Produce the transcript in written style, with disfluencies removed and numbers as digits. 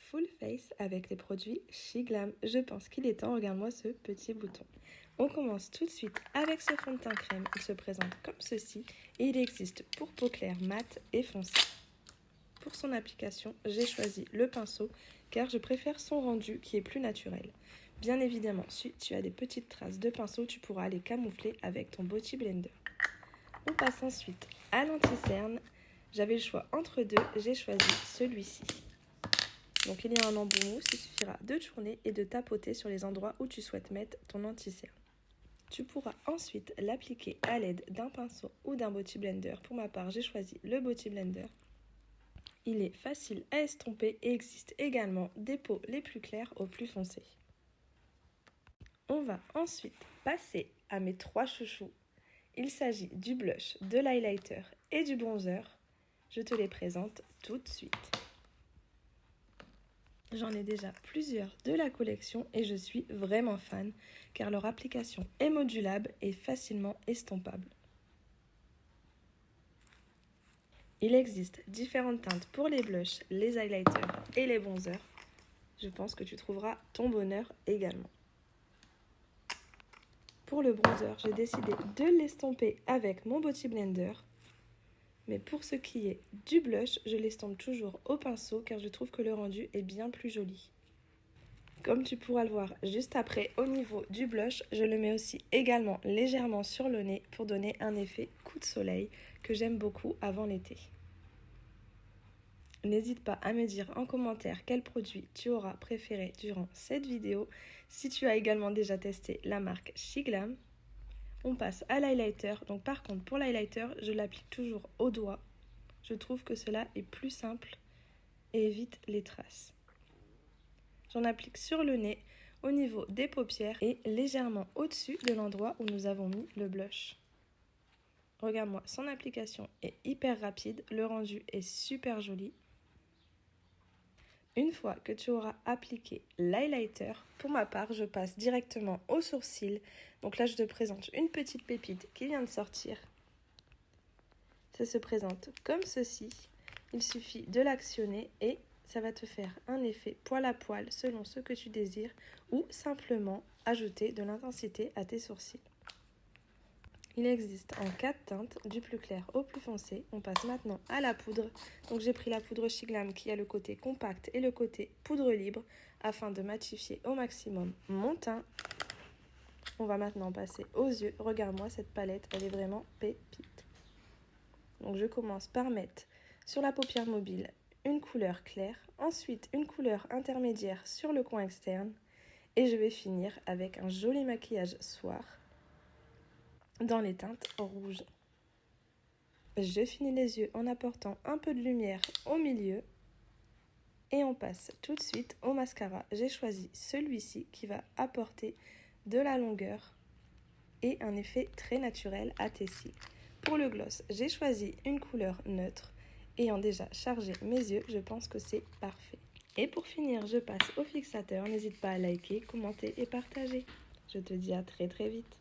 full face avec les produits Shiglam. Je pense qu'il est temps, regarde-moi ce petit bouton. On commence tout de suite avec ce fond de teint crème. Il se présente comme ceci et il existe pour peau claire, mate et foncée. Pour son application, j'ai choisi le pinceau car je préfère son rendu qui est plus naturel. Bien évidemment, si tu as des petites traces de pinceau, tu pourras les camoufler avec ton Beauty Blender. On passe ensuite à l'anti-cerne. J'avais le choix entre deux, j'ai choisi celui-ci. Donc il y a un embout mousse, il suffira de tourner et de tapoter sur les endroits où tu souhaites mettre ton anti-cerne. Tu pourras ensuite l'appliquer à l'aide d'un pinceau ou d'un Beauty Blender. Pour ma part, j'ai choisi le Beauty Blender. Il est facile à estomper et existe également des peaux les plus claires aux plus foncées. On va ensuite passer à mes trois chouchous. Il s'agit du blush, de l'highlighter et du bronzer. Je te les présente tout de suite. J'en ai déjà plusieurs de la collection et je suis vraiment fan car leur application est modulable et facilement estompable. Il existe différentes teintes pour les blushs, les highlighters et les bronzers. Je pense que tu trouveras ton bonheur également. Pour le bronzer, j'ai décidé de l'estomper avec mon Beauty Blender. Mais pour ce qui est du blush, je l'estompe toujours au pinceau car je trouve que le rendu est bien plus joli. Comme tu pourras le voir juste après, au niveau du blush, je le mets aussi également légèrement sur le nez pour donner un effet coup de soleil que j'aime beaucoup avant l'été. N'hésite pas à me dire en commentaire quel produit tu auras préféré durant cette vidéo. Si tu as également déjà testé la marque Shiglam. On passe à l'highlighter. Donc par contre pour l'highlighter, je l'applique toujours au doigt. Je trouve que cela est plus simple et évite les traces. J'en applique sur le nez, au niveau des paupières et légèrement au-dessus de l'endroit où nous avons mis le blush. Regarde-moi, son application est hyper rapide, le rendu est super joli. Une fois que tu auras appliqué l'highlighter, pour ma part, je passe directement au sourcil. Donc là, je te présente une petite pépite qui vient de sortir. Ça se présente comme ceci. Il suffit de l'actionner et ça va te faire un effet poil à poil selon ce que tu désires ou simplement ajouter de l'intensité à tes sourcils. Il existe en 4 teintes, du plus clair au plus foncé. On passe maintenant à la poudre. Donc j'ai pris la poudre Shiglam qui a le côté compact et le côté poudre libre afin de matifier au maximum mon teint. On va maintenant passer aux yeux. Regarde-moi cette palette, elle est vraiment pépite. Donc je commence par mettre sur la paupière mobile une couleur claire, ensuite une couleur intermédiaire sur le coin externe et je vais finir avec un joli maquillage soir dans les teintes rouges. Je finis les yeux en apportant un peu de lumière au milieu et on passe tout de suite au mascara. J'ai choisi celui-ci qui va apporter de la longueur et un effet très naturel à tes cils. Pour le gloss, j'ai choisi une couleur neutre. Ayant déjà chargé mes yeux, je pense que c'est parfait. Et pour finir, je passe au fixateur. N'hésite pas à liker, commenter et partager. Je te dis à très vite.